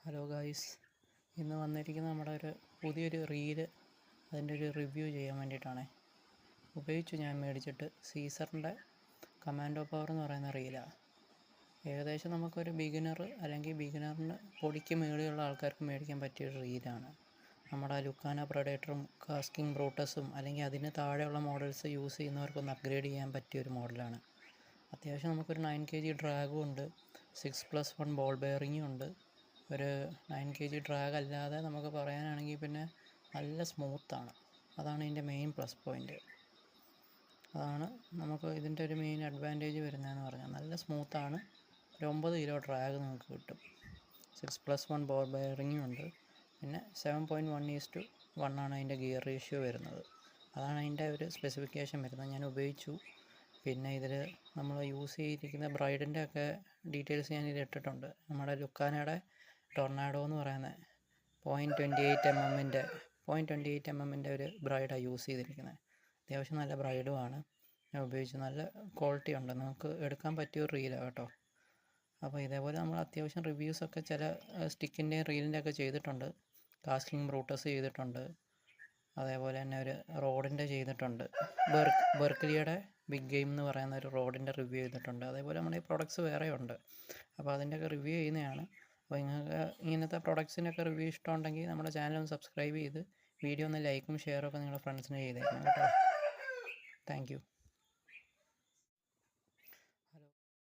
Hello guys, ഇന്ന് വന്നിരിക്കുന്നത് നമ്മുടെ ഒരു പുതിയൊരു റീല്, അതിൻ്റെ ഒരു റിവ്യൂ ചെയ്യാൻ വേണ്ടിയിട്ടാണ്. ഞാൻ മേടിച്ചിട്ട് സീസറിൻ്റെ കമാൻഡോ പവർ എന്ന് പറയുന്ന റീലാണ്. ഏകദേശം നമുക്കൊരു ബിഗിനർ അല്ലെങ്കിൽ ബിഗിനറിന് പൊടിക്ക് മുകളിലുള്ള ആൾക്കാർക്ക് മേടിക്കാൻ പറ്റിയൊരു റീലാണ്. നമ്മുടെ ലുക്കാന പ്രഡേറ്ററും കാസ്കിങ് ബ്രൂട്ടസും അല്ലെങ്കിൽ അതിന് താഴെയുള്ള മോഡൽസ് യൂസ് ചെയ്യുന്നവർക്കൊന്ന് അപ്ഗ്രേഡ് ചെയ്യാൻ പറ്റിയൊരു മോഡലാണ്. അത്യാവശ്യം നമുക്കൊരു 9 kg ഡ്രാഗും ഉണ്ട്, 6+1 ബോൾ ബെയറിങ്ങും ഉണ്ട്. ഒരു 9 kg ഡ്രാഗ് അല്ലാതെ നമുക്ക് പറയാനാണെങ്കിൽ പിന്നെ നല്ല സ്മൂത്താണ്. അതാണ് ഇതിൻ്റെ മെയിൻ പ്ലസ് പോയിൻ്റ്. അതാണ് നമുക്ക് ഇതിൻ്റെ ഒരു മെയിൻ അഡ്വാൻറ്റേജ് വരുന്നതെന്ന് പറഞ്ഞാൽ നല്ല സ്മൂത്താണ്. ഒരു 9 kg ഡ്രാഗ് നമുക്ക് കിട്ടും. 6+1 ബോൾ ബെയറിങ്ങും ഉണ്ട്. പിന്നെ 7.1:1 ആണ് അതിൻ്റെ ഗിയർ റേഷ്യോ വരുന്നത്. അതാണ് അതിൻ്റെ ഒരു സ്പെസിഫിക്കേഷൻ വരുന്നത്. ഞാൻ ഉപയോഗിച്ചു. പിന്നെ ഇതിൽ നമ്മൾ യൂസ് ചെയ്തിരിക്കുന്ന ബ്രൈഡിൻ്റെ ഒക്കെ ഡീറ്റെയിൽസ് ഞാനിത് ഇട്ടിട്ടുണ്ട്. നമ്മുടെ ലുക്കാനയുടെ ടൊർണാഡോ എന്ന് പറയുന്ന 0.28 mm ഒരു ബ്രൈഡാണ് യൂസ് ചെയ്തിരിക്കുന്നത്. അത്യാവശ്യം നല്ല ബ്രൈഡുമാണ്. ഞാൻ ഉപയോഗിച്ച് നല്ല ക്വാളിറ്റി ഉണ്ട്. നമുക്ക് എടുക്കാൻ പറ്റിയൊരു റീലാണ് കേട്ടോ. അപ്പോൾ ഇതേപോലെ നമ്മൾ അത്യാവശ്യം റിവ്യൂസൊക്കെ ചില സ്റ്റിക്കിൻ്റെയും റീലിൻ്റെ ഒക്കെ ചെയ്തിട്ടുണ്ട്. കാസ്കിങ് ബ്രൂട്ടസ് ചെയ്തിട്ടുണ്ട്. അതേപോലെ തന്നെ ഒരു റോഡിൻ്റെ ചെയ്തിട്ടുണ്ട്. ബെർക്ക്ലിയുടെ ബിഗ് ഗെയിം എന്ന് പറയുന്ന ഒരു റോഡിൻ്റെ റിവ്യൂ ചെയ്തിട്ടുണ്ട്. അതേപോലെ നമ്മുടെ ഈ പ്രൊഡക്ട്സ് വേറെ ഉണ്ട്. അപ്പോൾ അതിൻ്റെയൊക്കെ റിവ്യൂ ചെയ്യുന്നതാണ്. അപ്പോൾ നിങ്ങൾക്ക് ഇങ്ങനത്തെ പ്രൊഡക്ട്സിൻ്റെയൊക്കെ റിവ്യൂ ഇഷ്ടമുണ്ടെങ്കിൽ നമ്മുടെ ചാനൽ ഒന്ന് സബ്സ്ക്രൈബ് ചെയ്ത് വീഡിയോ ഒന്ന് ലൈക്കും ഷെയറും ഒക്കെ നിങ്ങളുടെ ഫ്രണ്ട്സിന് ചെയ്തേക്കണം കേട്ടോ. Thank you.